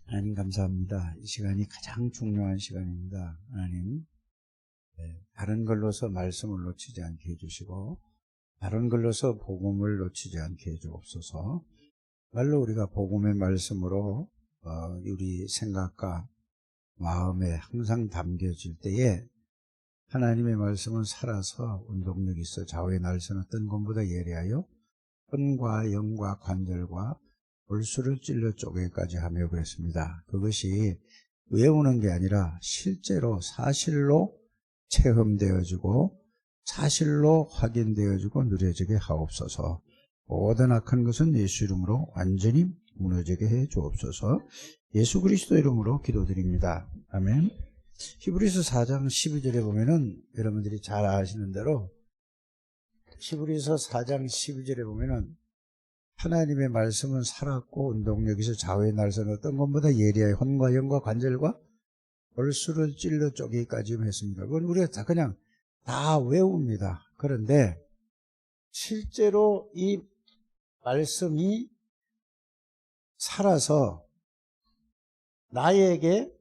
하나님 감사합니다. 이 시간이 가장 중요한 시간입니다. 하나님, 다른 걸로서 말씀을 놓치지 않게 해주시고 다른 걸로서 복음을 놓치지 않게 해주옵소서. 말로 우리가 복음의 말씀으로 우리 생각과 마음에 항상 담겨질 때에 하나님의 말씀은 살아서 운동력이 있어 좌우의 날선 어떤 것보다 예리하여 혼과 영과 관절과 골수를 찔러 쪼개기까지 하며 그랬습니다. 그것이 외우는 게 아니라 실제로 사실로 체험되어지고 사실로 확인되어지고 누려지게 하옵소서. 모든 악한 것은 예수 이름으로 완전히 무너지게 해 주옵소서. 예수 그리스도 이름으로 기도드립니다. 아멘. 히브리서 4장 12절에 보면은 여러분들이 잘 아시는 대로 히브리서 4장 12절에 보면은 하나님의 말씀은 살았고 운동력이 있어 좌우의 날선 어떤 것보다 예리하여 혼과 영과 관절과 골수를 찔러 쪼개기까지 했습니다. 그건 우리가 그냥 다 외웁니다. 그런데 실제로 이 말씀이 살아서 나에게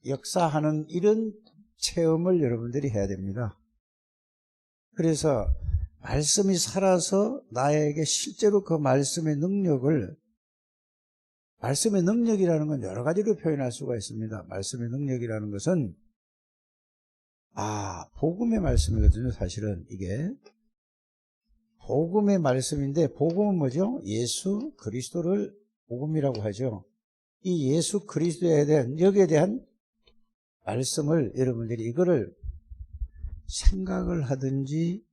역사하는 이런 체험을 여러분들이 해야 됩니다. 그래서 말씀이 살아서 나에게 실제로 그 말씀의 능력이라는 건 여러 가지로 표현할 수가 있습니다. 말씀의 능력이라는 것은 복음의 말씀이거든요. 사실은 이게 복음의 말씀인데, 복음은 뭐죠? 예수 그리스도를 복음이라고 하죠. 이 예수 그리스도에 대한, 여기에 대한 말씀을 여러분들이 이거를 생각을 하든지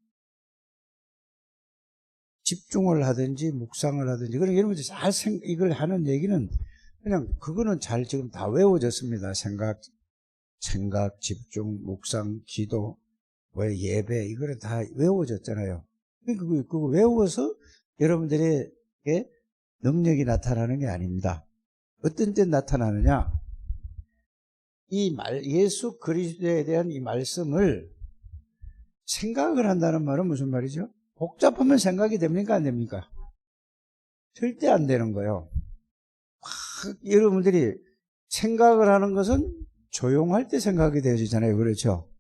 집중을 하든지 묵상을 하든지, 그런 여러분들이 이걸 하는 얘기는 그냥 그거는 잘 지금 다 외워졌습니다. 생각, 집중, 묵상, 기도, 예배, 이거는 다 외워졌잖아요. 그거 외워서 여러분들에게 능력이 나타나는 게 아닙니다. 어떤 때 나타나느냐? 예수 그리스도에 대한 이 말씀을 생각을 한다는 말은 무슨 말이죠? 복잡하면 생각이 됩니까? 안 됩니까? 절대 안 되는 거예요. 여러분들이 생각을 하는 것은 조용할 때 생각이 되어지잖아요. 그렇죠?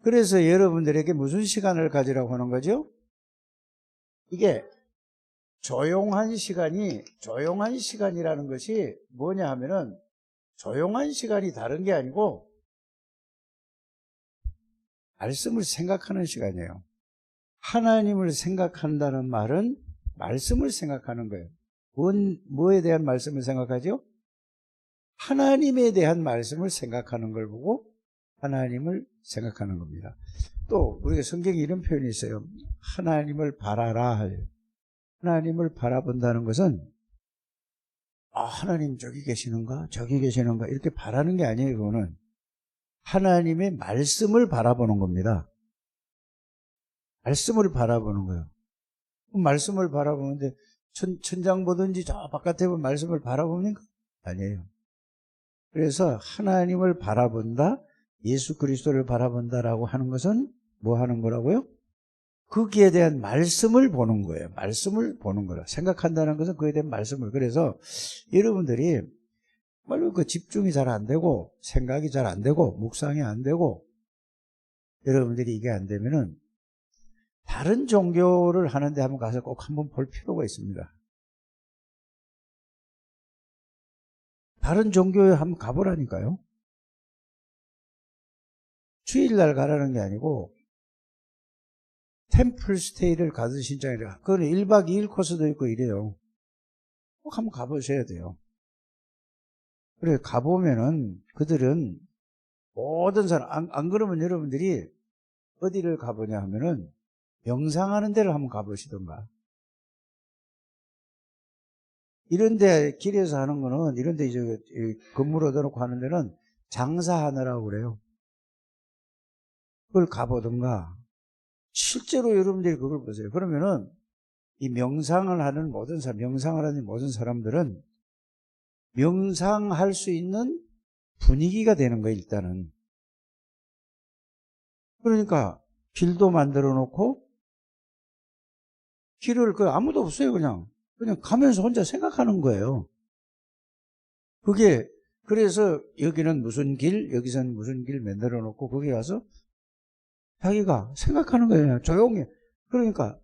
그래서 여러분들에게 무슨 시간을 가지라고 하는 거죠? 이게 조용한 시간이라는 것이 뭐냐 하면은, 조용한 시간이 다른 게 아니고 말씀을 생각하는 시간이에요. 하나님을 생각한다는 말은 말씀을 생각하는 거예요. 뭐에 대한 말씀을 생각하죠? 하나님에 대한 말씀을 생각하는 걸 보고 하나님을 생각하는 겁니다. 또 우리가 성경에 이런 표현이 있어요. 하나님을 바라라. 하나님을 바라본다는 것은 하나님 저기 계시는가 저기 계시는가 이렇게 바라는 게 아니에요. 그거는 하나님의 말씀을 바라보는 겁니다. 말씀을 바라보는 거예요. 말씀을 바라보는데 천장 보든지 저 바깥에 보면 말씀을 바라보는 거 아니에요. 그래서 하나님을 바라본다, 예수 그리스도를 바라본다라고 하는 것은 뭐 하는 거라고요? 거기에 대한 말씀을 보는 거예요. 말씀을 보는 거라. 생각한다는 것은 그에 대한 말씀을. 그래서 여러분들이 말로 그 집중이 잘 안 되고 생각이 잘 안 되고 묵상이 안 되고, 여러분들이 이게 안 되면은 다른 종교를 하는데 한번 가서 꼭 한번 볼 필요가 있습니다. 다른 종교에 한번 가보라니까요. 주일날 가라는 게 아니고 템플 스테이를 가서 신청해라. 그거는 1박 2일 코스도 있고 이래요. 꼭 한번 가보셔야 돼요. 그래, 가보면은 그들은 모든 사람, 안 그러면 여러분들이 어디를 가보냐 하면은 명상하는 데를 한번 가보시던가. 이런데 길에서 하는 거는, 이런데 이제 건물 얻어놓고 하는 데는 장사하느라고 그래요. 그걸 가보던가. 실제로 여러분들이 그걸 보세요. 그러면은 이 명상을 하는 모든 사람들은 명상할 수 있는 분위기가 되는 거예요. 일단은. 그러니까 길도 만들어 놓고, 길을 아무도 없어요. 그냥 가면서 혼자 생각하는 거예요. 그게 그래서 여기는 무슨 길, 여기서는 무슨 길 만들어 놓고 거기 가서 자기가 생각하는 거예요. 조용히. 그러니까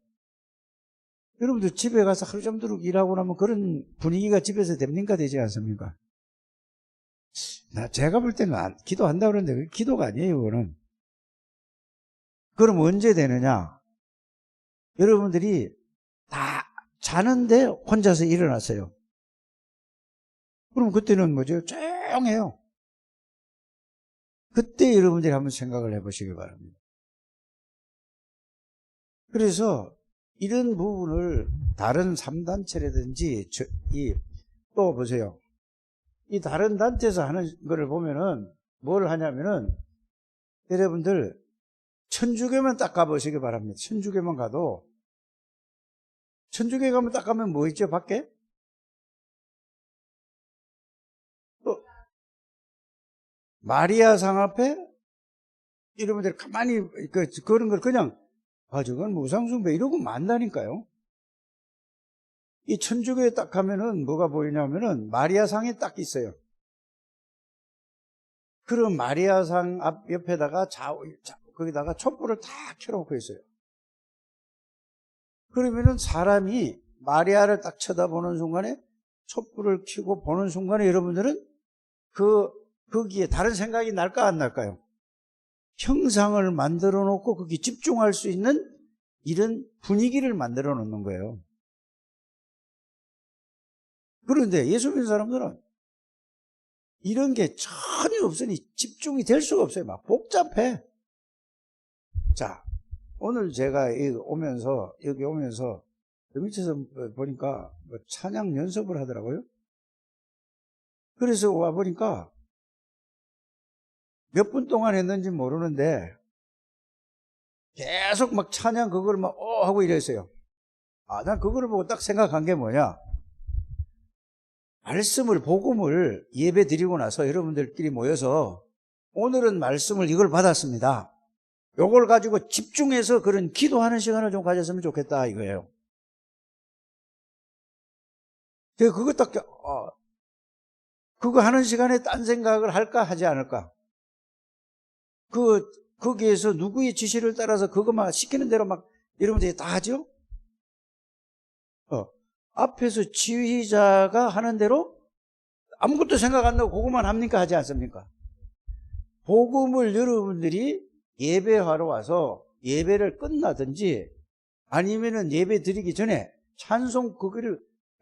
여러분들 집에 가서 하루 종일 일하고 나면 그런 분위기가 집에서 됩니까? 되지 않습니까? 제가 볼 때는 기도한다고 그러는데 기도가 아니에요. 그거는. 그럼 언제 되느냐? 여러분들이 다 자는데 혼자서 일어났어요. 그럼 그때는 뭐죠? 조용해요. 그때 여러분들이 한번 생각을 해보시기 바랍니다. 그래서 이런 부분을 다른 3단체라든지 또 보세요. 이 다른 단체에서 하는 거를 보면은 뭘 하냐면은 여러분들 천주교만 딱 가보시기 바랍니다. 천주교만 가도 천주교 가면 딱 가면 뭐 있죠? 밖에? 또 마리아상 앞에 여러분들이 가만히 그런 걸 그냥 저건 무상숭배 이러고 만다니까요. 이 천주교에 딱 가면은 뭐가 보이냐면은 마리아상이 딱 있어요. 그럼 마리아상 앞 옆에다가 거기다가 촛불을 다 켜놓고 있어요. 그러면은 사람이 마리아를 딱 쳐다보는 순간에 촛불을 켜고 보는 순간에 여러분들은 거기에 다른 생각이 날까 안 날까요? 형상을 만들어 놓고 거기 집중할 수 있는 이런 분위기를 만들어 놓는 거예요. 그런데 예수 믿는 사람들은 이런 게 전혀 없으니 집중이 될 수가 없어요. 막 복잡해. 자, 오늘 제가 여기 오면서 그 밑에서 보니까 뭐 찬양 연습을 하더라고요. 그래서 와 보니까 몇 분 동안 했는지 모르는데 계속 막 찬양 그걸 막 하고 이랬어요. 난 그거를 보고 딱 생각한 게 뭐냐. 복음을 예배 드리고 나서 여러분들끼리 모여서 오늘은 말씀을 이걸 받았습니다. 요걸 가지고 집중해서 그런 기도하는 시간을 좀 가졌으면 좋겠다 이거예요. 제가 그거 하는 시간에 딴 생각을 할까 하지 않을까? 거기에서 누구의 지시를 따라서 그것만 시키는 대로 막 여러분들이 다 하죠? 앞에서 지휘자가 하는 대로 아무것도 생각 안 나고 그것만 합니까? 하지 않습니까? 복음을 여러분들이 예배하러 와서 예배를 끝나든지 아니면은 예배 드리기 전에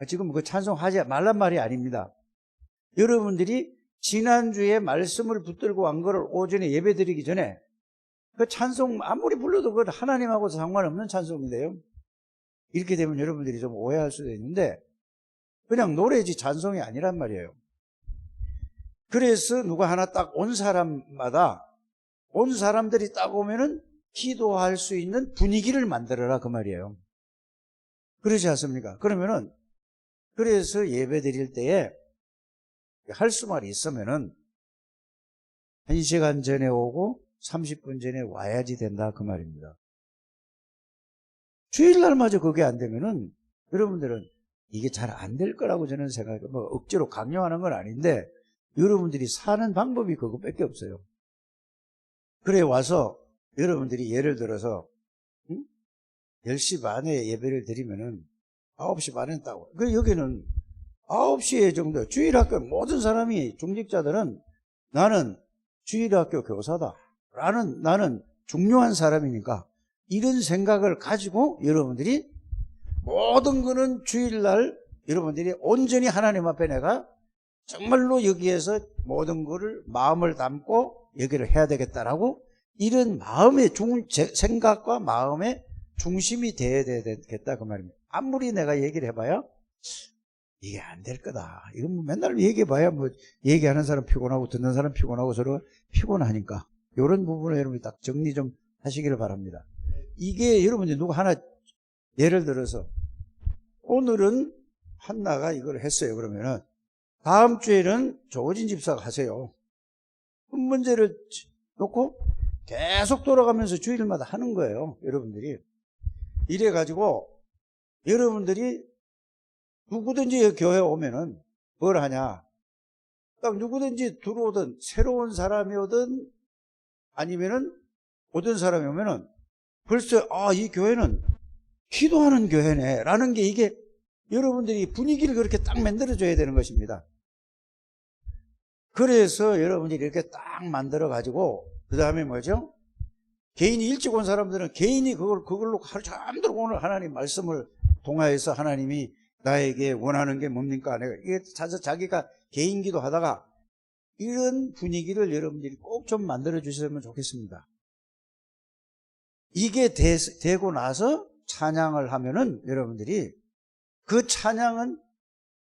지금 그 찬송하지 말란 말이 아닙니다. 여러분들이 지난주에 말씀을 붙들고 간 거를 오전에 예배 드리기 전에 그 찬송 아무리 불러도 그건 하나님하고 상관없는 찬송인데요. 이렇게 되면 여러분들이 좀 오해할 수도 있는데 그냥 노래지 찬송이 아니란 말이에요. 그래서 누가 하나 딱 온 사람들이 딱 오면은 기도할 수 있는 분위기를 만들어라 그 말이에요. 그러지 않습니까? 그래서 예배 드릴 때에 할 수말이 있으면은 1시간 전에 오고 30분 전에 와야지 된다 그 말입니다. 주일날마저 그게 안 되면은 여러분들은 이게 잘 안 될 거라고 저는 생각해요. 뭐 억지로 강요하는 건 아닌데 여러분들이 사는 방법이 그거밖에 없어요. 그래 와서 여러분들이 예를 들어서 10시 반에 예배를 드리면은 9시 반에 따고 여기는 9시에 정도 주일학교 모든 사람이 중직자들은 나는 주일학교 교사다 나는 중요한 사람이니까 이런 생각을 가지고 여러분들이 모든 거는 주일날 여러분들이 온전히 하나님 앞에 내가 정말로 여기에서 모든 거를 마음을 담고 여기를 해야 되겠다라고 이런 마음의 생각과 마음의 중심이 돼야 되겠다 그 말입니다. 아무리 내가 얘기를 해봐야 이게 안 될 거다. 이건 뭐 맨날 얘기해봐야 뭐 얘기하는 사람 피곤하고 듣는 사람 피곤하고 서로 피곤하니까 이런 부분을 여러분이 딱 정리 좀 하시기를 바랍니다. 이게 여러분들 누가 하나 예를 들어서 오늘은 한나가 이걸 했어요. 그러면은 다음 주에는 조진 집사가 하세요. 큰 문제를 놓고 계속 돌아가면서 주일마다 하는 거예요. 여러분들이. 이래가지고 여러분들이 누구든지 교회 오면은 뭘 하냐. 딱 누구든지 들어오든 새로운 사람이 오든 아니면은 오던 사람이 오면은 벌써 이 교회는 기도하는 교회네 라는 게 이게 여러분들이 분위기를 그렇게 딱 만들어줘야 되는 것입니다. 그래서 여러분들이 이렇게 딱 만들어 가지고 그 다음에 뭐죠? 개인이 일찍 온 사람들은 개인이 그걸로 하루 종일 오늘 하나님 말씀을 통하여서 하나님이 나에게 원하는 게 뭡니까? 내가 이게 자기가 개인 기도하다가 이런 분위기를 여러분들이 꼭 좀 만들어 주셨으면 좋겠습니다. 이게 되고 나서 찬양을 하면은 여러분들이 그 찬양은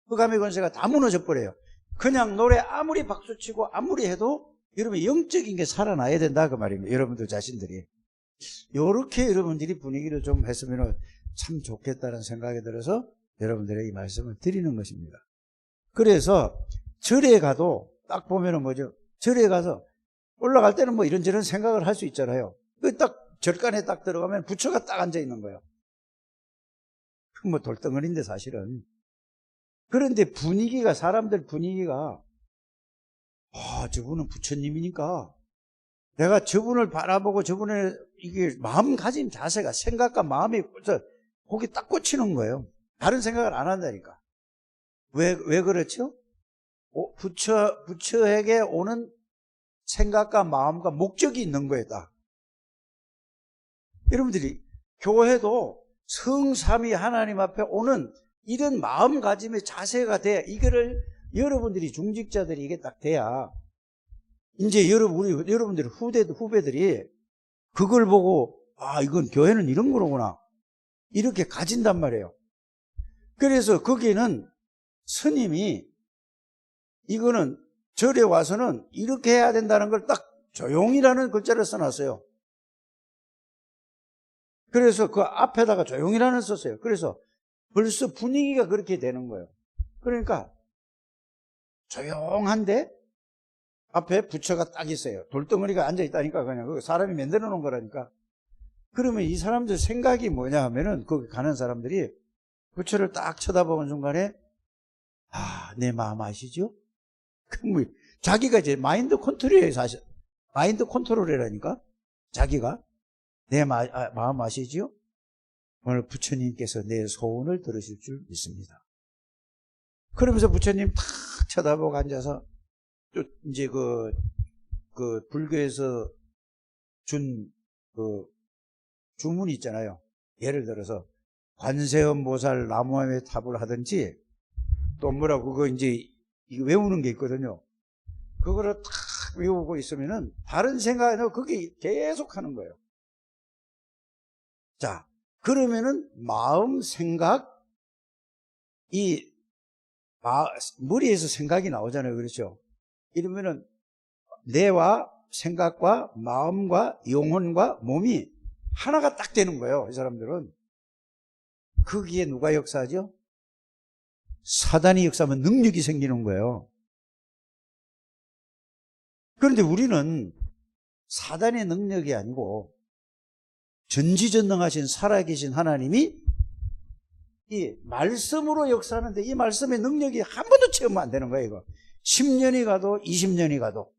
흑암의 권세가 다 무너져 버려요. 그냥 노래 아무리 박수치고 아무리 해도 여러분 영적인 게 살아나야 된다 그 말입니다. 여러분들 자신들이 이렇게 여러분들이 분위기를 좀 했으면 참 좋겠다는 생각이 들어서 여러분들에게 이 말씀을 드리는 것입니다. 그래서 절에 가도 딱 보면은 뭐죠? 절에 가서 올라갈 때는 뭐 이런저런 생각을 할 수 있잖아요. 그 딱 절간에 딱 들어가면 부처가 딱 앉아 있는 거예요. 뭐 돌덩어리인데 사실은. 그런데 분위기가 사람들 분위기가 저분은 부처님이니까 내가 저분을 바라보고 저분의 이게 마음가짐 자세가 생각과 마음이 거기 딱 꽂히는 거예요. 다른 생각을 안 한다니까. 왜 그렇죠? 부처에게 오는 생각과 마음과 목적이 있는 거예요. 딱. 여러분들이 교회도 성삼위 하나님 앞에 오는 이런 마음가짐의 자세가 돼야 이거를 여러분들이 중직자들이 이게 딱 돼야 이제 여러분들 후배들이 그걸 보고 이건 교회는 이런 거로구나 이렇게 가진단 말이에요. 그래서 거기는 스님이 이거는 절에 와서는 이렇게 해야 된다는 걸 딱 조용이라는 글자를 써놨어요. 그래서 그 앞에다가 조용이라는 썼어요. 그래서 벌써 분위기가 그렇게 되는 거예요. 그러니까 조용한데 앞에 부처가 딱 있어요. 돌덩어리가 앉아있다니까 그냥 사람이 만들어 놓은 거라니까. 그러면 이 사람들 생각이 뭐냐 하면은 거기 가는 사람들이 부처를 딱 쳐다보는 순간에 내 마음 아시죠? 자기가 이제 마인드 컨트롤이에요. 사실 마인드 컨트롤이라니까. 자기가 내 마음 아시죠? 오늘 부처님께서 내 소원을 들으실 줄 믿습니다. 그러면서 부처님 탁 쳐다보고 앉아서 또 이제 그 불교에서 준 주문이 있잖아요. 예를 들어서 관세음보살 나무함에 탑을 하든지 또 뭐라고 그거 이제 이거 외우는 게 있거든요. 그거를 탁 외우고 있으면은 다른 생각이 아니라 그게 계속 하는 거예요. 자, 그러면은 마음, 생각, 머리에서 생각이 나오잖아요. 그렇죠? 이러면은 뇌와 생각과 마음과 영혼과 몸이 하나가 딱 되는 거예요. 이 사람들은. 거기에 누가 역사하죠? 사단이 역사하면 능력이 생기는 거예요. 그런데 우리는 사단의 능력이 아니고 전지전능하신 살아계신 하나님이 이 말씀으로 역사하는데 이 말씀의 능력이 한 번도 체험이 안 되는 거예요. 이거 10년이 가도 20년이 가도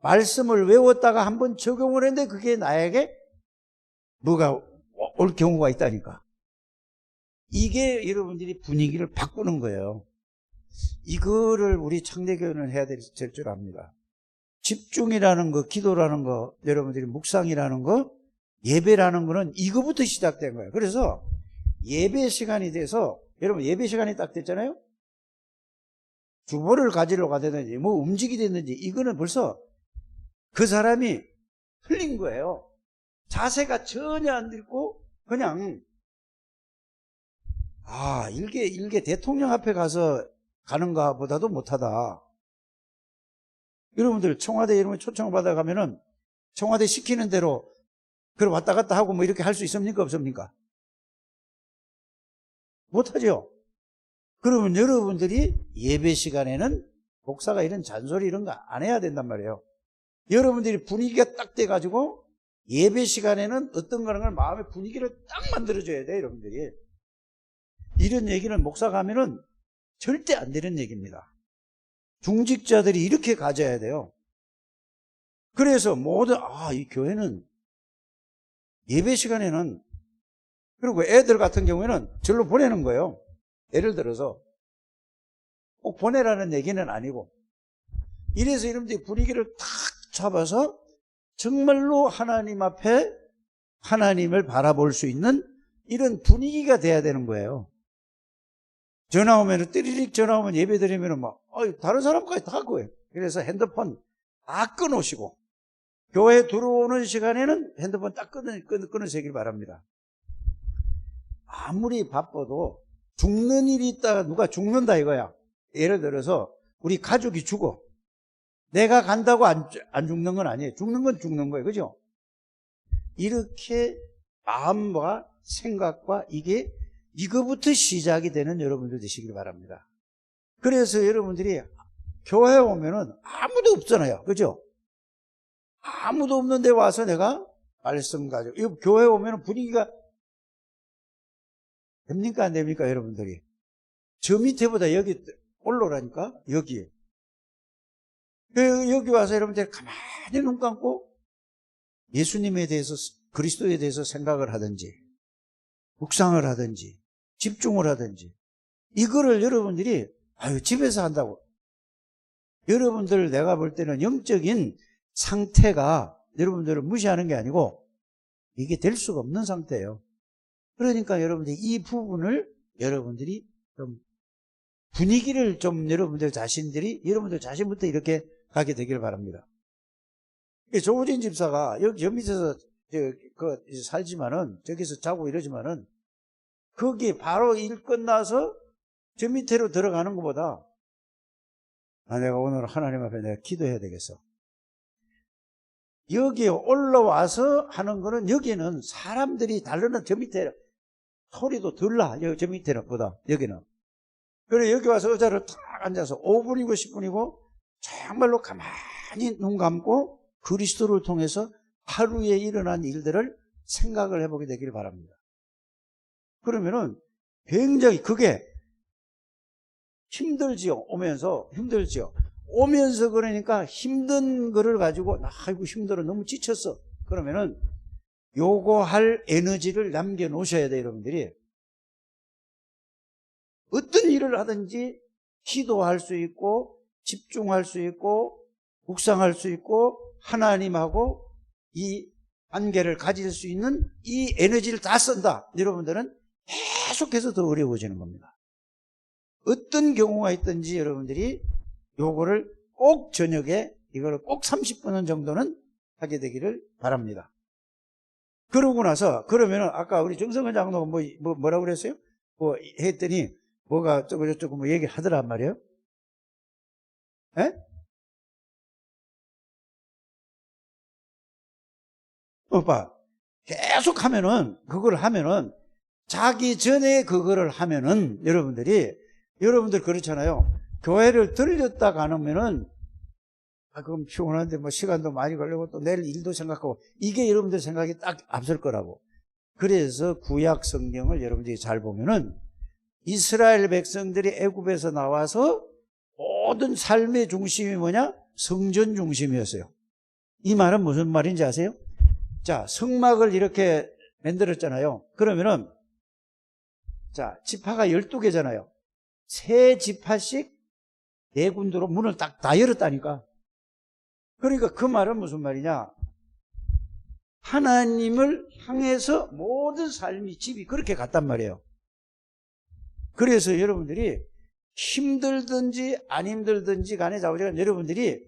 말씀을 외웠다가 한번 적용을 했는데 그게 나에게 뭐가 올 경우가 있다니까. 이게 여러분들이 분위기를 바꾸는 거예요. 이거를 우리 창대교회는 해야 될 줄 압니다. 집중이라는 거, 기도라는 거, 여러분들이 묵상이라는 거, 예배라는 거는 이거부터 시작된 거예요. 그래서 예배 시간이 돼서 여러분 예배 시간이 딱 됐잖아요. 주보를 가지러 가든지 뭐 움직이든지 이거는 벌써 그 사람이 틀린 거예요. 자세가 전혀 안 들고 그냥 일개 대통령 앞에 가서 가는 것보다도 못하다. 여러분들 청와대 여러분 초청을 받아 가면은 청와대 시키는 대로 그걸 왔다 갔다 하고 뭐 이렇게 할 수 있습니까? 없습니까? 못하죠. 그러면 여러분들이 예배 시간에는 목사가 이런 잔소리 이런 거 안 해야 된단 말이에요. 여러분들이 분위기가 딱 돼가지고 예배 시간에는 어떤 거는 걸 마음의 분위기를 딱 만들어줘야 돼요. 여러분들이. 이런 얘기는 목사가 하면은 절대 안 되는 얘기입니다. 중직자들이 이렇게 가져야 돼요. 그래서 이 교회는 예배 시간에는, 그리고 애들 같은 경우에는 절로 보내는 거예요. 예를 들어서 꼭 보내라는 얘기는 아니고, 이래서 여러분들이 분위기를 탁 잡아서 정말로 하나님 앞에 하나님을 바라볼 수 있는 이런 분위기가 돼야 되는 거예요. 전화 오면, 띠리릭 전화 오면 예배 드리면 다른 사람까지 다 거예요. 그래서 핸드폰 다 끊으시고, 교회 들어오는 시간에는 핸드폰 딱 끊으시길 바랍니다. 아무리 바빠도 죽는 일이 있다가 누가 죽는다 이거야. 예를 들어서 우리 가족이 죽어. 내가 간다고 안 죽는 건 아니에요. 죽는 건 죽는 거예요. 그죠? 이렇게 마음과 생각과 이거부터 시작이 되는 여러분들 되시길 바랍니다. 그래서 여러분들이 교회 오면은 아무도 없잖아요. 그죠? 아무도 없는데 와서 내가 말씀 가지고, 교회 오면은 분위기가 됩니까? 안 됩니까? 여러분들이. 저 밑에보다 여기 올라오라니까? 여기 와서 여러분들이 가만히 눈 감고 예수님에 대해서, 그리스도에 대해서 생각을 하든지, 묵상을 하든지, 집중을 하든지, 이거를 여러분들이 집에서 한다고. 여러분들 내가 볼 때는 영적인 상태가 여러분들을 무시하는 게 아니고 이게 될 수가 없는 상태예요. 그러니까 여러분들이 이 부분을 여러분들이 좀 분위기를 좀 여러분들 자신부터 이렇게 가게 되길 바랍니다. 조우진 집사가 여기 저 밑에서 살지만은, 저기서 자고 이러지만은, 거기 바로 일 끝나서 저 밑으로 들어가는 것보다 내가 오늘 하나님 앞에 내가 기도해야 되겠어. 여기에 올라와서 하는 거는, 여기는 사람들이 다르는 저 밑에 소리도 덜 나. 저 밑에는 보다 여기는. 그래 여기 와서 의자를 탁 앉아서 5분이고 10분이고 정말로 가만히 눈 감고 그리스도를 통해서 하루에 일어난 일들을 생각을 해보게 되기를 바랍니다. 그러면은 굉장히 그게 힘들지요. 힘들지요. 오면서 그러니까 힘든 거를 가지고 아이고 힘들어, 너무 지쳤어. 그러면은 요거 할 에너지를 남겨놓으셔야 돼요. 여러분들이 어떤 일을 하든지 기도할 수 있고, 집중할 수 있고, 묵상할 수 있고, 하나님하고 이 관계를 가질 수 있는 이 에너지를 다 쓴다. 여러분들은 계속해서 더 어려워지는 겁니다. 어떤 경우가 있든지 여러분들이 요거를 꼭 저녁에 이거를 꼭 30분 정도는 하게 되기를 바랍니다. 그러고 나서, 그러면은 아까 우리 정성근 장로가 뭐라고 그랬어요? 했더니 뭐가 저쩌고 뭐 얘기를 하더란 말이에요. 에? 오빠, 계속 하면은, 그걸 하면은, 자기 전에 그거를 하면은, 여러분들 그렇잖아요. 교회를 들렸다 가면은, 그럼 피곤한데 뭐 시간도 많이 걸리고 또 내일 일도 생각하고, 이게 여러분들 생각이 딱 앞설 거라고. 그래서 구약 성경을 여러분들이 잘 보면은, 이스라엘 백성들이 애굽에서 나와서 모든 삶의 중심이 뭐냐? 성전 중심이었어요. 이 말은 무슨 말인지 아세요? 자, 성막을 이렇게 만들었잖아요. 그러면은, 자, 지파가 12개잖아요. 세 지파씩 네 군데로 문을 딱 다 열었다니까. 그러니까 그 말은 무슨 말이냐? 하나님을 향해서 모든 삶이, 집이 그렇게 갔단 말이에요. 그래서 여러분들이 힘들든지 안 힘들든지 간에 자우지간 여러분들이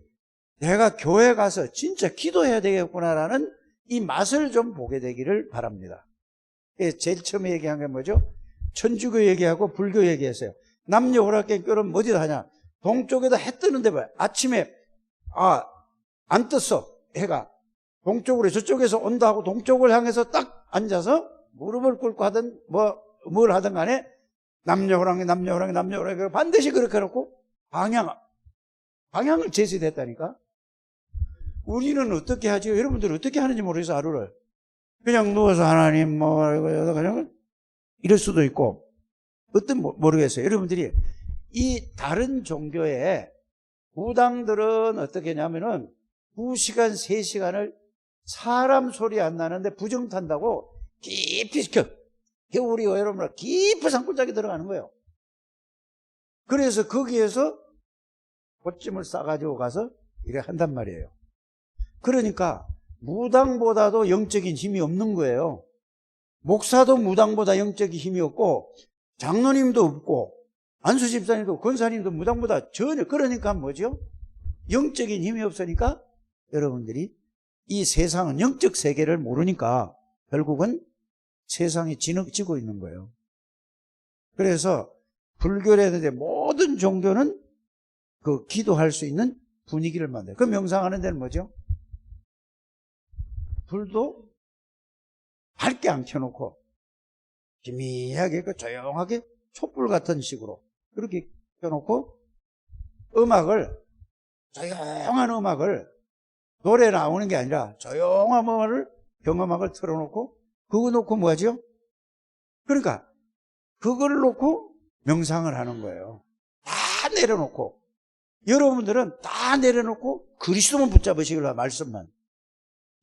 내가 교회 가서 진짜 기도해야 되겠구나라는 이 맛을 좀 보게 되기를 바랍니다. 제일 처음에 얘기한 게 뭐죠? 천주교 얘기하고 불교 얘기했어요. 남녀 오락교는 어디다 하냐? 동쪽에다 해 뜨는데 봐요. 아침에 안 떴어. 해가 동쪽으로 저쪽에서 온다 하고 동쪽을 향해서 딱 앉아서 무릎을 꿇고 하든 뭘 하든 간에 남녀 호랑이 반드시 그렇게 해놓고 방향을 제시됐다니까. 우리는 어떻게 하지? 여러분들 어떻게 하는지 모르겠어. 하루를 그냥 누워서 하나님 그냥 이럴 수도 있고, 모르겠어요. 여러분들이 이 다른 종교에 무당들은 어떻게 하냐면은 2시간, 3시간을 사람 소리 안 나는데 부정 탄다고 깊이 우리 여러분들 깊은 산골짜기 들어가는 거예요. 그래서 거기에서 꽃짐을 싸가지고 가서 이래 한단 말이에요. 그러니까 무당보다도 영적인 힘이 없는 거예요. 목사도 무당보다 영적인 힘이 없고 장로님도 없고 안수집사님도 권사님도 무당보다 전혀. 그러니까 뭐죠? 영적인 힘이 없으니까 여러분들이 이 세상은 영적 세계를 모르니까 결국은 세상이 지고 있는 거예요. 그래서 불교라든지 모든 종교는 그 기도할 수 있는 분위기를 만들어요. 그 명상하는 데는 뭐죠? 불도 밝게 안 켜놓고 기미하게 조용하게 촛불 같은 식으로 그렇게 켜놓고 조용한 음악을 노래 나오는 게 아니라 조용한 경음악을 틀어놓고 그거 놓고 뭐 하죠? 그러니까 그걸 놓고 명상을 하는 거예요. 다 내려놓고. 여러분들은 다 내려놓고 그리스도만 붙잡으시길래 말씀만.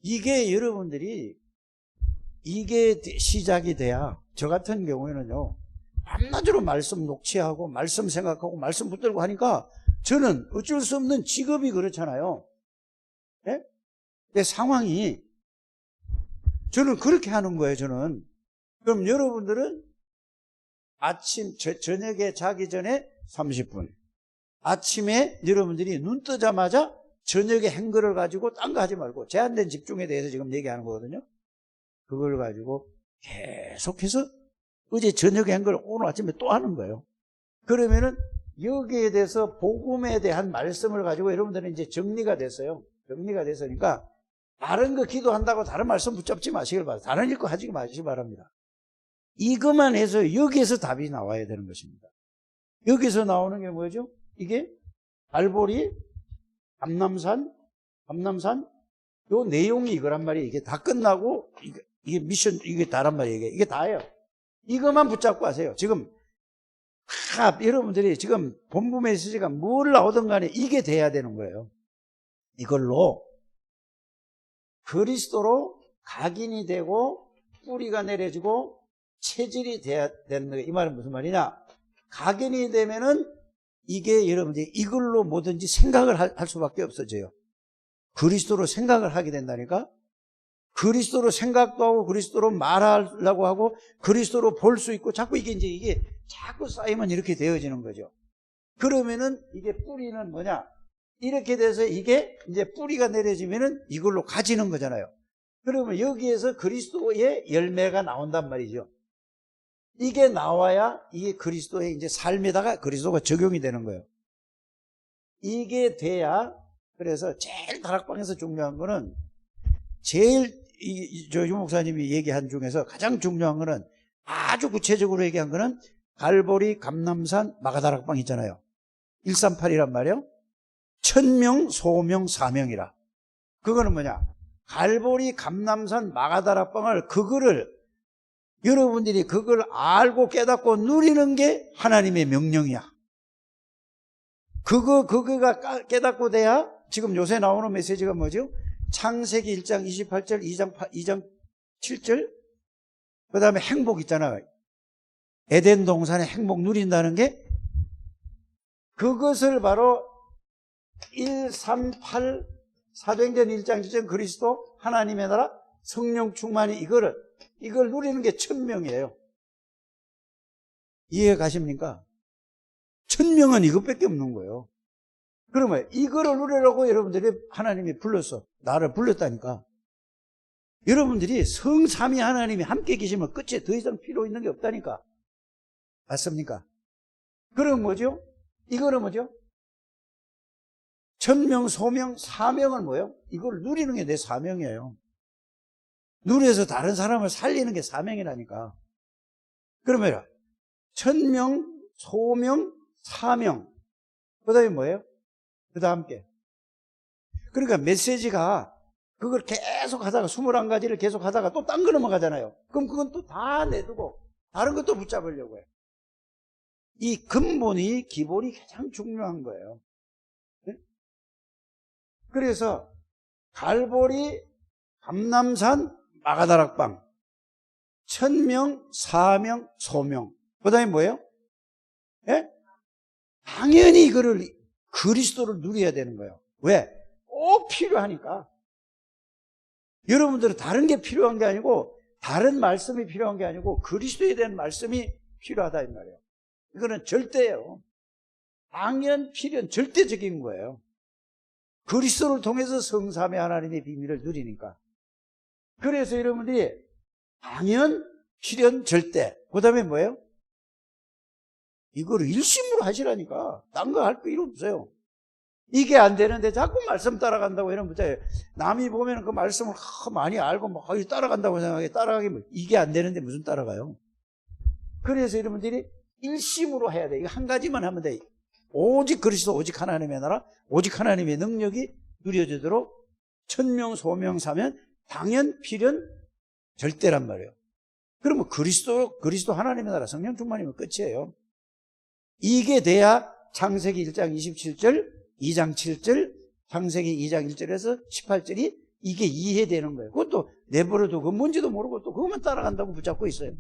이게 여러분들이 이게 시작이 돼야 저 같은 경우에는요. 밤낮으로 말씀 녹취하고 말씀 생각하고 말씀 붙들고 하니까 저는 어쩔 수 없는 직업이 그렇잖아요. 예? 내 상황이 저는 그렇게 하는 거예요. 저는. 그럼 여러분들은 저녁에 자기 전에 30분 아침에 여러분들이 눈 뜨자마자 저녁에 한 거를 가지고 딴 거 하지 말고 제한된 집중에 대해서 지금 얘기하는 거거든요. 그걸 가지고 계속해서 어제 저녁에 한 걸 오늘 아침에 또 하는 거예요. 그러면은 여기에 대해서 복음에 대한 말씀을 가지고 여러분들은 이제 정리가 됐어요. 정리가 됐으니까 다른 거 기도한다고 다른 말씀 붙잡지 마시길 바랍니다. 다른 일 거 하지 마시기 바랍니다. 이것만 해서 여기에서 답이 나와야 되는 것입니다. 여기서 나오는 게 뭐죠? 이게 갈보리, 감남산 요 내용이 이거란 말이에요. 이게 다 끝나고 이게 미션 이게 다란 말이에요. 이게 다예요. 이것만 붙잡고 하세요. 지금 여러분들이 지금 본부 메시지가 뭘 나오든 간에 이게 돼야 되는 거예요. 이걸로 그리스도로 각인이 되고 뿌리가 내려지고 체질이 돼야 되는 거예요. 이 말은 무슨 말이냐? 각인이 되면은 이게 여러분들이 이걸로 뭐든지 생각을 할 수밖에 없어져요. 그리스도로 생각을 하게 된다니까? 그리스도로 생각도 하고 그리스도로 말하려고 하고 그리스도로 볼 수 있고 자꾸 이게 자꾸 쌓이면 이렇게 되어지는 거죠. 그러면은 이게 뿌리는 뭐냐? 이렇게 돼서 이게 이제 뿌리가 내려지면은 이걸로 가지는 거잖아요. 그러면 여기에서 그리스도의 열매가 나온단 말이죠. 이게 나와야 이게 그리스도의 이제 삶에다가 그리스도가 적용이 되는 거예요. 이게 돼야 그래서 제일 다락방에서 중요한 거는 유 목사님이 얘기한 중에서 가장 중요한 거는 아주 구체적으로 얘기한 거는 갈보리, 감남산, 마가다락방 있잖아요. 138이란 말이에요. 천명, 소명, 사명이라. 그거는 뭐냐? 갈보리, 감남산, 마가다락방을 여러분들이 그걸 알고 깨닫고 누리는 게 하나님의 명령이야. 그거가 깨닫고 돼야 지금 요새 나오는 메시지가 뭐죠? 창세기 1장 28절, 2장 7절, 그 다음에 행복 있잖아요. 에덴 동산의 행복 누린다는 게 그것을 바로 138 사도행전 1장 1절 그리스도 하나님의 나라 성령 충만이 이걸 누리는 게 천명이에요. 이해 가십니까? 천명은 이것밖에 없는 거예요. 그러면 이거를 누리려고 여러분들이 하나님이 불렀어. 나를 불렀다니까. 여러분들이 성삼위 하나님이 함께 계시면 끝에 더 이상 필요 있는 게 없다니까. 맞습니까? 그럼 뭐죠? 이거는 뭐죠? 천명, 소명, 사명은 뭐예요? 이걸 누리는 게 내 사명이에요. 누려서 다른 사람을 살리는 게 사명이라니까. 그러면 천명, 소명, 사명. 그 다음에 뭐예요? 그 다음 게. 그러니까 메시지가 그걸 계속 하다가 21가지를 계속 하다가 또 딴 거 넘어가잖아요. 그럼 그건 또 다 내두고 다른 것도 붙잡으려고 해요. 이 근본이 기본이 가장 중요한 거예요. 그래서 갈보리, 감람산, 마가다락방, 천명, 사명, 소명. 그 다음에 뭐예요? 예? 당연히 이거를 그리스도를 누려야 되는 거예요. 왜? 꼭 필요하니까. 여러분들은 다른 게 필요한 게 아니고, 다른 말씀이 필요한 게 아니고 그리스도에 대한 말씀이 필요하다 이 말이에요. 이거는 절대예요. 당연, 필연, 절대적인 거예요. 그리스도를 통해서 성삼위 하나님의 비밀을 누리니까. 그래서 여러분들이 당연, 필연, 절대. 그 다음에 뭐예요? 이거를 일심으로 하시라니까. 딴 거 할 거 일 없어요. 이게 안 되는데 자꾸 말씀 따라간다고 이러면 남이 보면 그 말씀을 많이 알고 막 따라간다고 생각해. 따라가기 이게 안 되는데 무슨 따라가요? 그래서 여러분들이 일심으로 해야 돼. 이거 한 가지만 하면 돼. 오직 그리스도, 오직 하나님의 나라, 오직 하나님의 능력이 누려지도록 천명, 소명, 사면 당연, 필연, 절대란 말이에요. 그러면 그리스도 하나님의 나라 성령 충만이면 끝이에요. 이게 돼야 창세기 1장 27절, 2장 7절, 창세기 2장 1절에서 18절이 이게 이해되는 거예요. 그것도 내버려두고 그건 뭔지도 모르고 또 그것만 따라간다고 붙잡고 있어요.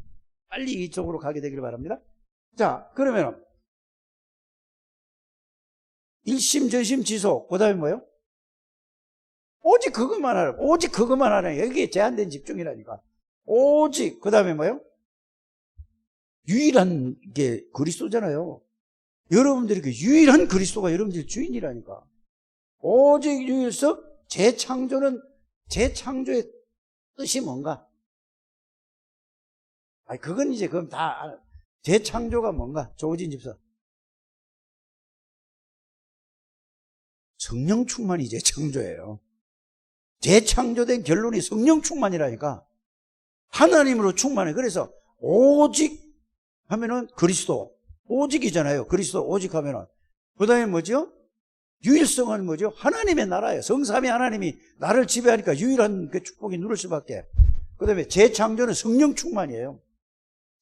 빨리 이쪽으로 가게 되길 바랍니다. 자, 그러면 일심, 전심, 지속. 그 다음에 뭐예요? 오직 그것만 하라. 오직 그것만 하라. 여기에 제한된 집중이라니까. 오직. 그 다음에 뭐예요? 유일한 게 그리스도잖아요. 여러분들이 그 유일한 그리스도가 여러분들 주인이라니까. 오직 유일성, 재창조의 뜻이 뭔가? 아니, 그건 이제, 그럼 다, 재창조가 뭔가? 조진 집사. 성령 충만이 재창조예요. 재창조된 결론이 성령 충만이라니까. 하나님으로 충만해. 그래서, 오직 하면은 그리스도. 오직이잖아요. 그리스도 오직 하면은. 그 다음에 뭐죠? 유일성은 뭐죠? 하나님의 나라예요. 성삼위 하나님이 나를 지배하니까 유일한 그 축복이 누릴 수밖에. 그 다음에 재창조는 성령 충만이에요.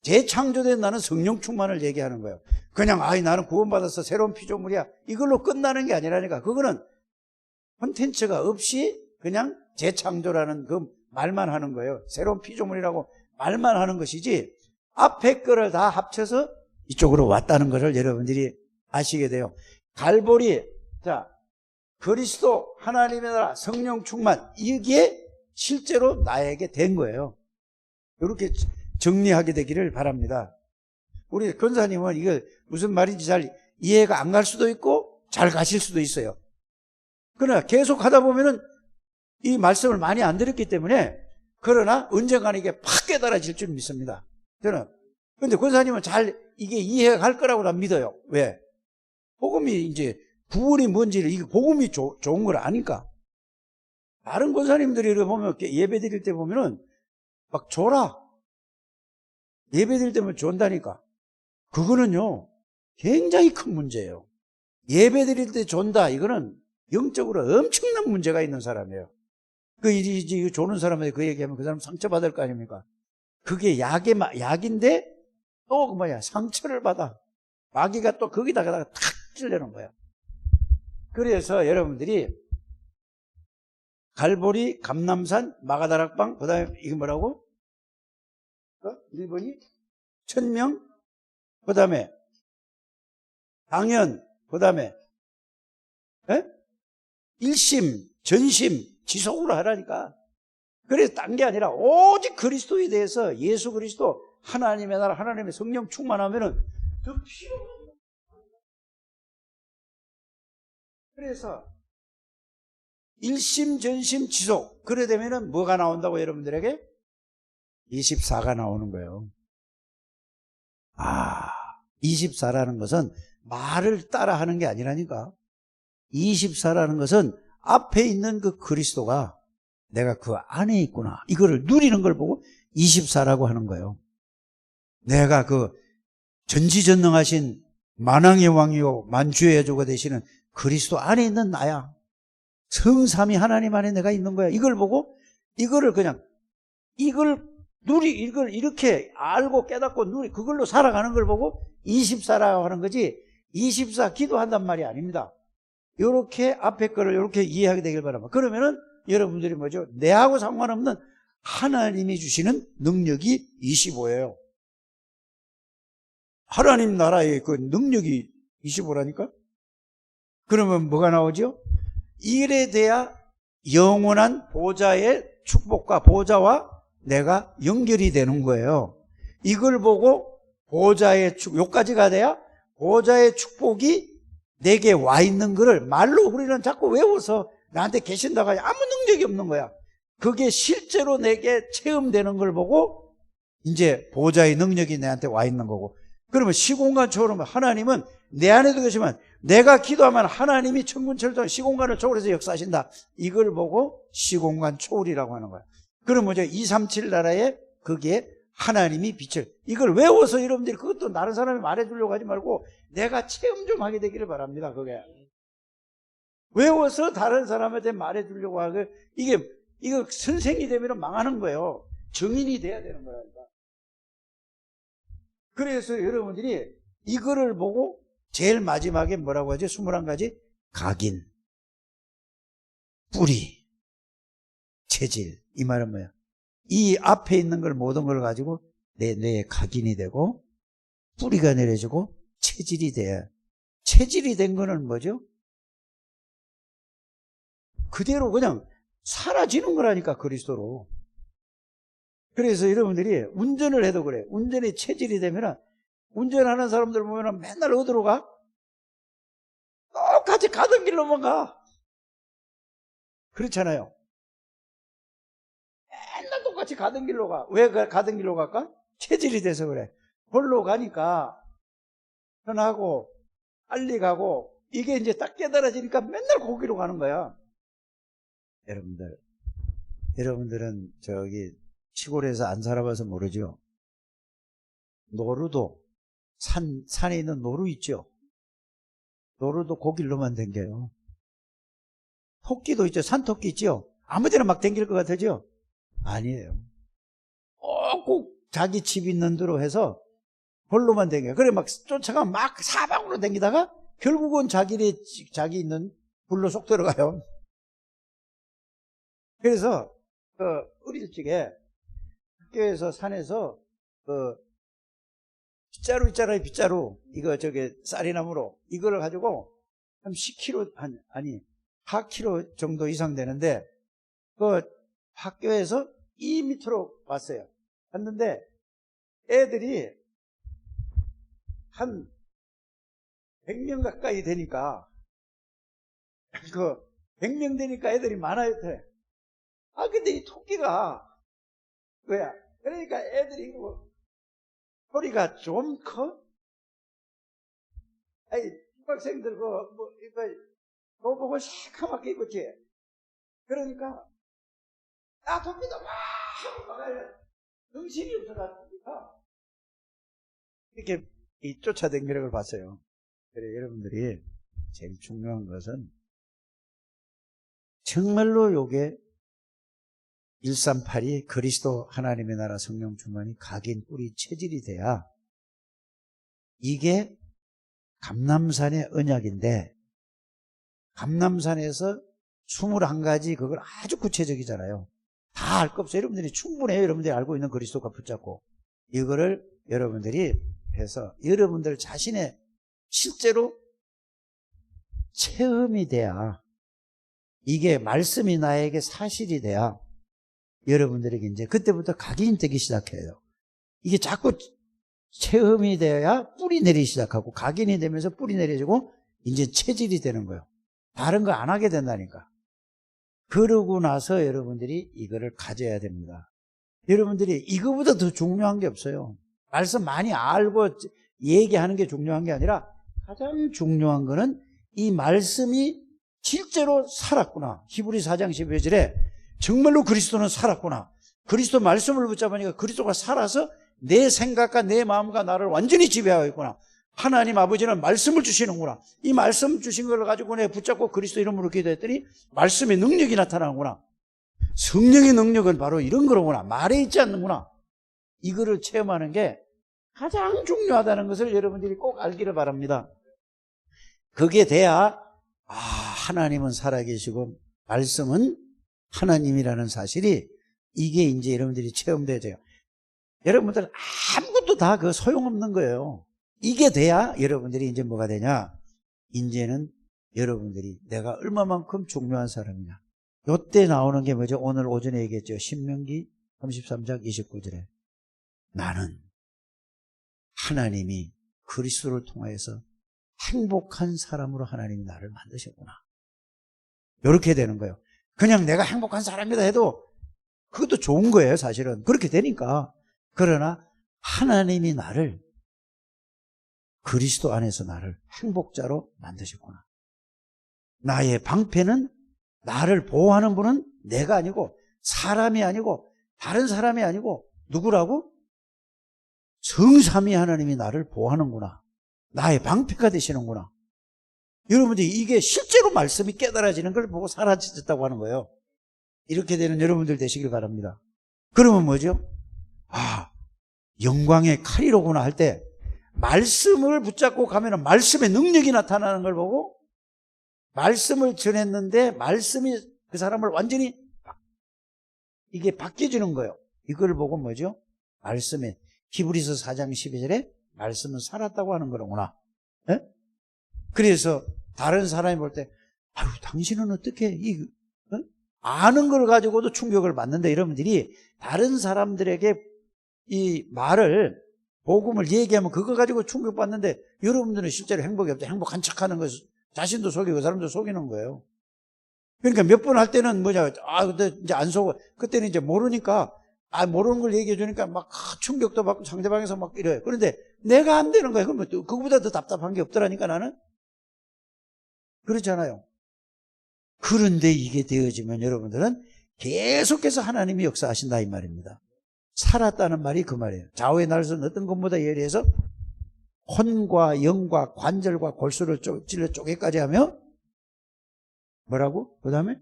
재창조된 나는 성령 충만을 얘기하는 거예요. 그냥 나는 구원받아서 새로운 피조물이야. 이걸로 끝나는 게 아니라니까. 그거는 콘텐츠가 없이 그냥 재창조라는 그 말만 하는 거예요. 새로운 피조물이라고 말만 하는 것이지 앞에 거를 다 합쳐서 이쪽으로 왔다는 것을 여러분들이 아시게 돼요. 갈보리, 자, 그리스도, 하나님의 나라, 성령 충만, 이게 실제로 나에게 된 거예요. 이렇게 정리하게 되기를 바랍니다. 우리 권사님은 이걸 무슨 말인지 잘 이해가 안 갈 수도 있고 잘 가실 수도 있어요. 그러나 계속 하다 보면은 이 말씀을 많이 안 들었기 때문에 그러나 언젠가는 이게 팍 깨달아질 줄 믿습니다. 저는. 근데 권사님은 잘 이게 이해가 갈 거라고 난 믿어요. 왜? 복음이 이제 구원이 뭔지를 이게 복음이 좋은 걸 아니까. 다른 권사님들이 보면 예배 드릴 때 보면은 막 줘라. 예배 드릴 때면 준다니까. 그거는요 굉장히 큰 문제예요. 예배 드릴 때 준다. 이거는 영적으로 엄청난 문제가 있는 사람이에요. 그 이제 조는 사람한테 그 얘기하면 그 사람 상처받을 거 아닙니까? 그게 약인데 또 그 뭐야 상처를 받아. 마귀가 또 거기다가 탁 찔려는 거야. 그래서 여러분들이 갈보리, 감람산, 마가다락방, 그 다음에 이게 뭐라고? 1번이 천명, 그 다음에 당연, 그 다음에 일심, 전심, 지속으로 하라니까. 그래서 딴 게 아니라 오직 그리스도에 대해서 예수 그리스도 하나님의 나라, 하나님의 성령 충만하면은 더 필요 없는. 그래서 일심, 전심, 지속. 그래 되면은 뭐가 나온다고 여러분들에게? 24가 나오는 거예요. 24라는 것은 말을 따라 하는 게 아니라니까. 24라는 것은 앞에 있는 그 그리스도가 내가 그 안에 있구나. 이거를 누리는 걸 보고 24라고 하는 거예요. 내가 그 전지전능하신 만왕의 왕이요 만주의 여주가 되시는 그리스도 안에 있는 나야. 성삼위 하나님 안에 내가 있는 거야. 이걸 보고 이거를 그냥 이걸 이렇게 알고 깨닫고 그걸로 살아가는 걸 보고 24라고 하는 거지 24 기도한단 말이 아닙니다. 이렇게 앞에 거를 이렇게 이해하게 되길 바랍니다. 그러면은 여러분들이 뭐죠? 내하고 상관없는 하나님이 주시는 능력이 25예요. 하나님 나라의 그 능력이 25라니까? 그러면 뭐가 나오죠? 일에 대한 영원한 보좌의 축복과 보좌와 내가 연결이 되는 거예요. 이걸 보고 보좌의 축복, 여기까지가 돼야 보좌의 축복이 내게 와 있는 거를 말로 우리는 자꾸 외워서 나한테 계신다고 하지 아무 능력이 없는 거야. 그게 실제로 내게 체험되는 걸 보고 이제 보좌의 능력이 내한테 와 있는 거고. 그러면 시공간 초월하면 하나님은 내 안에도 계시면 내가 기도하면 하나님이 천군천동 시공간을 초월해서 역사하신다. 이걸 보고 시공간 초월이라고 하는 거야. 그럼 뭐죠? 237 나라에 거기에 하나님이 빛을, 이걸 외워서 여러분들이 그것도 다른 사람이 말해주려고 하지 말고 내가 체험 좀 하게 되기를 바랍니다. 그게 외워서 다른 사람한테 말해주려고 하고 이거 선생이 되면 망하는 거예요. 증인이 돼야 되는 거라니까. 그래서 여러분들이 이거를 보고 제일 마지막에 뭐라고 하죠? 21가지 각인, 뿌리, 체질. 이 말은 뭐야? 이 앞에 있는 걸 모든 걸 가지고 내 뇌에 각인이 되고 뿌리가 내려지고 체질이 돼야. 체질이 된 거는 뭐죠? 그대로 그냥 사라지는 거라니까, 그리스도로. 그래서 여러분들이 운전을 해도 그래. 운전이 체질이 되면 운전하는 사람들 보면 맨날 어디로 가? 똑같이 가던 길로만 가. 그렇잖아요. 맨날 똑같이 가던 길로 가. 왜 가던 길로 갈까? 체질이 돼서 그래. 볼로 가니까 편하고 빨리 가고 이게 이제 딱 깨달아지니까 맨날 거기로 가는 거야. 여러분들은 저기 시골에서 안 살아봐서 모르죠. 노루도 산에 있는 노루 있죠. 노루도 거길로만 댕겨요. 토끼도 있죠. 산토끼 있죠. 아무데나 막 댕길 것 같아죠. 아니에요. 꼭 자기 집 있는 대로 해서 볼로만 댕겨요. 그래 막 쫓아가 막 사방으로 댕기다가 결국은 자기 있는 불로 쏙 들어가요. 그래서 어릴 적에 학교에서 산에서 빗자루 있잖아요. 빗자루 이거 쌀이나무로 이거를 가지고 한 10kg 아니 4kg 정도 이상 되는데 학교에서 2m로 왔어요. 왔는데 애들이 한 100명 가까이 되니까 100명 되니까 애들이 많아요. 근데 이 토끼가 뭐야? 그러니까 애들이 소리가 좀 커? 중학생들 이거 보고 새카맣게 입었지? 그러니까 토끼도 막 하고 막아요. 정신이 없어가지고 이렇게 쫓아다니는 걸 봤어요. 그래 여러분들이 제일 중요한 것은 정말로 요게 138이 그리스도 하나님의 나라 성령 충만이 각인 뿌리 체질이 돼야 이게 감람산의 언약인데 감람산에서 21가지 그걸 아주 구체적이잖아요. 다 알 거 없어요. 여러분들이 충분해요. 여러분들이 알고 있는 그리스도가 붙잡고 이거를 여러분들이 해서 여러분들 자신의 실제로 체험이 돼야 이게 말씀이 나에게 사실이 돼야 여러분들에게 이제 그때부터 각인이 되기 시작해요. 이게 자꾸 체험이 되어야 뿌리 내리기 시작하고 각인이 되면서 뿌리 내려지고 이제 체질이 되는 거예요. 다른 거 안 하게 된다니까. 그러고 나서 여러분들이 이거를 가져야 됩니다. 여러분들이 이거보다 더 중요한 게 없어요. 말씀 많이 알고 얘기하는 게 중요한 게 아니라 가장 중요한 거는 이 말씀이 실제로 살았구나. 히브리 4장 12절에 정말로 그리스도는 살았구나. 그리스도 말씀을 붙잡으니까 그리스도가 살아서 내 생각과 내 마음과 나를 완전히 지배하고 있구나. 하나님 아버지는 말씀을 주시는구나. 이 말씀 주신 걸 가지고 내가 붙잡고 그리스도 이름으로 기도했더니 말씀의 능력이 나타나는구나. 성령의 능력은 바로 이런 거로구나. 말에 있지 않는구나. 이거를 체험하는 게 가장 중요하다는 것을 여러분들이 꼭 알기를 바랍니다. 그게 돼야 하나님은 살아계시고 말씀은 하나님이라는 사실이 이게 이제 여러분들이 체험되죠. 여러분들 아무것도 다 그 소용없는 거예요. 이게 돼야 여러분들이 이제 뭐가 되냐? 이제는 여러분들이 내가 얼마만큼 중요한 사람이냐. 요때 나오는 게 뭐죠? 오늘 오전에 얘기했죠. 신명기 33장 29절에 나는 하나님이 그리스도를 통해서 행복한 사람으로 하나님이 나를 만드셨구나. 이렇게 되는 거예요. 그냥 내가 행복한 사람이다 해도 그것도 좋은 거예요, 사실은. 그렇게 되니까. 그러나 하나님이 나를 그리스도 안에서 나를 행복자로 만드셨구나. 나의 방패는 나를 보호하는 분은 내가 아니고 사람이 아니고 다른 사람이 아니고 누구라고? 성삼위 하나님이 나를 보호하는구나. 나의 방패가 되시는구나. 여러분들이 이게 실제로 말씀이 깨달아지는 걸 보고 사라졌다고 하는 거예요. 이렇게 되는 여러분들 되시길 바랍니다. 그러면 뭐죠? 아, 영광의 칼이로구나 할 때 말씀을 붙잡고 가면 말씀의 능력이 나타나는 걸 보고 말씀을 전했는데 말씀이 그 사람을 완전히 이게 바뀌어지는 거예요. 이걸 보고 뭐죠? 말씀에 히브리서 4장 12절에 말씀은 살았다고 하는 거로구나. 예? 그래서 다른 사람이 볼 때 아유 당신은 어떻게 아는 걸 가지고도 충격을 받는데 여러분들이 다른 사람들에게 이 말을 복음을 얘기하면 그거 가지고 충격받는데 여러분들은 실제로 행복이 없다. 행복한 척하는 거 자신도 속이고 사람도 속이는 거예요. 그러니까 몇 번 할 때는 뭐냐 근데 이제 안 속어. 그때는 이제 모르니까 모르는 걸 얘기해 주니까 막 충격도 받고 상대방에서 막 이래요. 그런데 내가 안 되는 거예요. 그러면 그거보다 더 답답한 게 없더라니까 나는. 그렇잖아요. 그런데 이게 되어지면 여러분들은 계속해서 하나님이 역사하신다 이 말입니다. 살았다는 말이 그 말이에요. 좌우의 날선 어떤 것보다 예리해서 혼과 영과 관절과 골수를 찔러 쪼개까지 하며 뭐라고? 그 다음에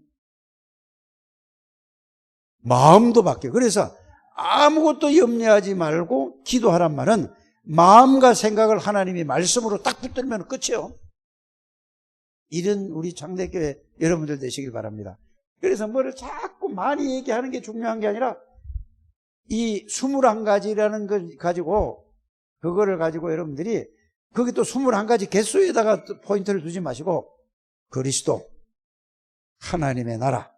마음도 바뀌어요. 그래서 아무것도 염려하지 말고 기도하란 말은 마음과 생각을 하나님이 말씀으로 딱 붙들면 끝이에요. 이런 우리 장대교회 여러분들 되시길 바랍니다. 그래서 뭐를 자꾸 많이 얘기하는 게 중요한 게 아니라 이 21가지라는 걸 가지고 그거를 가지고 여러분들이 거기 또 21가지 개수에다가 포인트를 두지 마시고 그리스도, 하나님의 나라,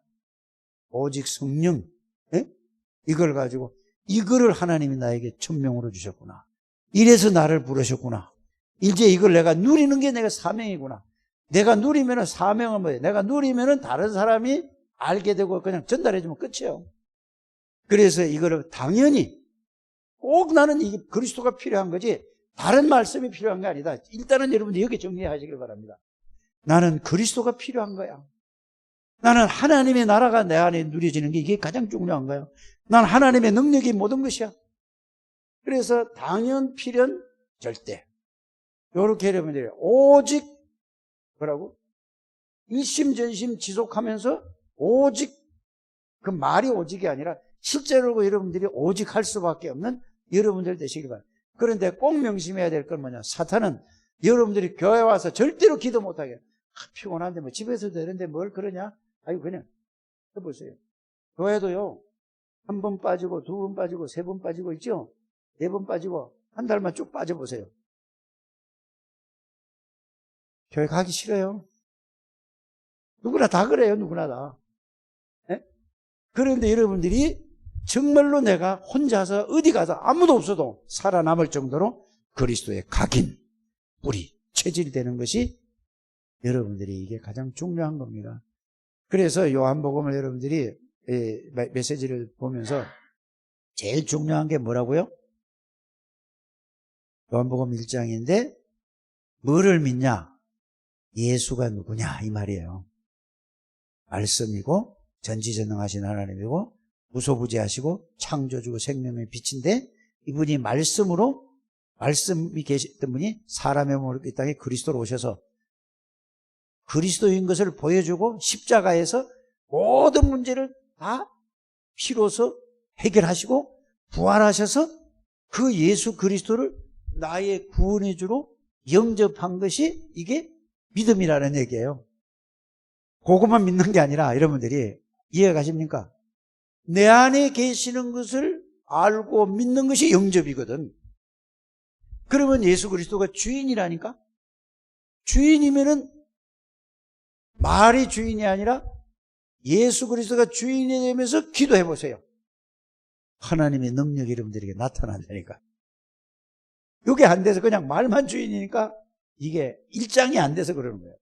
오직 성령 이걸 가지고 이거를 하나님이 나에게 천명으로 주셨구나. 이래서 나를 부르셨구나. 이제 이걸 내가 누리는 게 내가 사명이구나. 내가 누리면은 사명은 뭐예요? 내가 누리면은 다른 사람이 알게 되고 그냥 전달해주면 끝이에요. 그래서 이거를 당연히 꼭 나는 이게 그리스도가 필요한 거지 다른 말씀이 필요한 게 아니다. 일단은 여러분들 여기 정리하시길 바랍니다. 나는 그리스도가 필요한 거야. 나는 하나님의 나라가 내 안에 누려지는 게 이게 가장 중요한 거예요. 난 하나님의 능력이 모든 것이야. 그래서 당연, 필연, 절대. 이렇게 여러분들이 오직 뭐라고? 일심전심 지속하면서 오직 그 말이 오직이 아니라 실제로 여러분들이 오직 할 수밖에 없는 여러분들 되시기 바랍니다. 그런데 꼭 명심해야 될 건 뭐냐? 사탄은 여러분들이 교회 와서 절대로 기도 못하게 피곤한데 뭐 집에서 되는데 뭘 그러냐? 아유 그냥 해보세요. 교회도요 1번 빠지고 2번 빠지고 3번 빠지고 있죠? 4번 빠지고 한 달만 쭉 빠져보세요. 교회 가기 싫어요. 누구나 다 그래요. 누구나 다. 네? 그런데 여러분들이 정말로 내가 혼자서 어디 가서 아무도 없어도 살아남을 정도로 그리스도의 각인, 뿌리, 체질이 되는 것이 여러분들이 이게 가장 중요한 겁니다. 그래서 요한복음을 여러분들이 메시지를 보면서 제일 중요한 게 뭐라고요? 요한복음 1장인데 뭐를 믿냐? 예수가 누구냐 이 말이에요. 말씀이고 전지전능하신 하나님이고 무소부지하시고 창조주고 생명의 빛인데 이분이 말씀으로 말씀이 계셨던 분이 사람의 몸으로 이 땅에 그리스도로 오셔서 그리스도인 것을 보여주고 십자가에서 모든 문제를 다 피로서 해결하시고 부활하셔서 그 예수 그리스도를 나의 구원의 주로 영접한 것이 이게 믿음이라는 얘기예요. 그것만 믿는 게 아니라 여러분들이 이해가 가십니까? 내 안에 계시는 것을 알고 믿는 것이 영접이거든. 그러면 예수 그리스도가 주인이라니까? 주인이면은 말이 주인이 아니라 예수 그리스도가 주인이 되면서 기도해 보세요. 하나님의 능력이 여러분들에게 나타난다니까. 이게 안 돼서 그냥 말만 주인이니까 이게 일장이 안 돼서 그러는 거예요.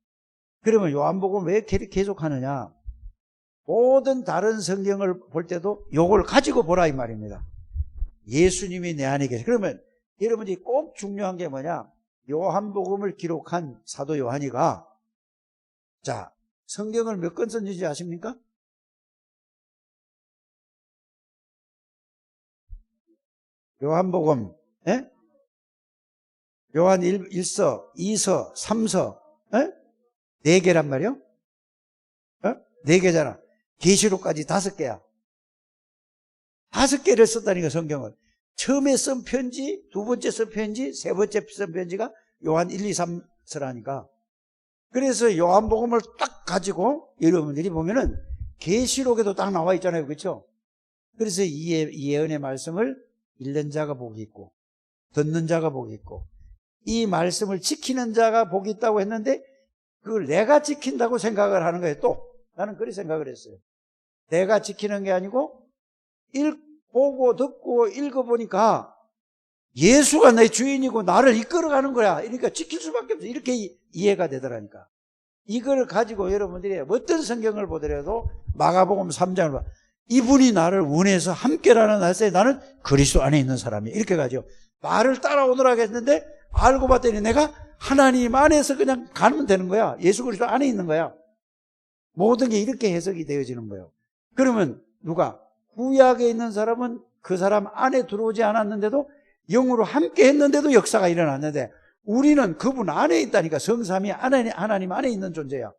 그러면 요한복음 왜 계속 하느냐? 모든 다른 성경을 볼 때도 요걸 가지고 보라 이 말입니다. 예수님이 내 안에 계셔. 그러면 여러분들이 꼭 중요한 게 뭐냐? 요한복음을 기록한 사도 요한이가 자, 성경을 몇 권 썼는지 아십니까? 요한복음, 예? 요한 1서, 2서, 3서, 예? 4개란 말이요? 4개잖아. 계시록까지 5개야. 5개를 썼다니까, 성경을. 처음에 쓴 편지, 두 번째 쓴 편지, 세 번째 쓴 편지가 요한 1, 2, 3서라니까. 그래서 요한복음을 딱 가지고 여러분들이 보면은 계시록에도 딱 나와 있잖아요. 그렇죠? 그래서 이 예언의 말씀을 읽는 자가 복이 있고 듣는 자가 복이 있고 이 말씀을 지키는 자가 복이 있다고 했는데 그걸 내가 지킨다고 생각을 하는 거예요. 또 나는 그렇게 생각을 했어요. 내가 지키는 게 아니고 보고 듣고 읽어보니까 예수가 내 주인이고 나를 이끌어가는 거야. 그러니까 지킬 수밖에 없어. 이렇게 이해가 되더라니까. 이걸 가지고 여러분들이 어떤 성경을 보더라도 마가복음 3장을 봐. 이분이 나를 원해서 함께라는 날짜에 나는 그리스도 안에 있는 사람이야. 이렇게 가지고 나를 따라오느라 했는데 알고 봤더니 내가 하나님 안에서 그냥 가면 되는 거야. 예수 그리스도 안에 있는 거야. 모든 게 이렇게 해석이 되어지는 거예요. 그러면 누가? 구약에 있는 사람은 그 사람 안에 들어오지 않았는데도 영으로 함께 했는데도 역사가 일어났는데 우리는 그분 안에 있다니까. 성삼위 하나님 안에 있는 존재야.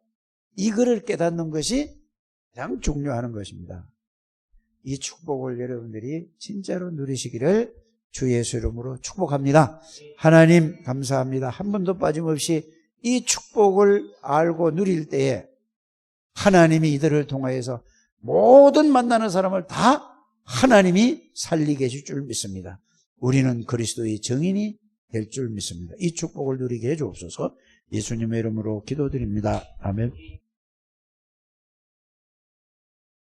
이거를 깨닫는 것이 가장 중요한 것입니다. 이 축복을 여러분들이 진짜로 누리시기를 주 예수 이름으로 축복합니다. 하나님 감사합니다. 한 번도 빠짐없이 이 축복을 알고 누릴 때에 하나님이 이들을 통하여서 모든 만나는 사람을 다 하나님이 살리게 해줄 줄 믿습니다. 우리는 그리스도의 증인이 될 줄 믿습니다. 이 축복을 누리게 해주옵소서. 예수님의 이름으로 기도드립니다. 아멘.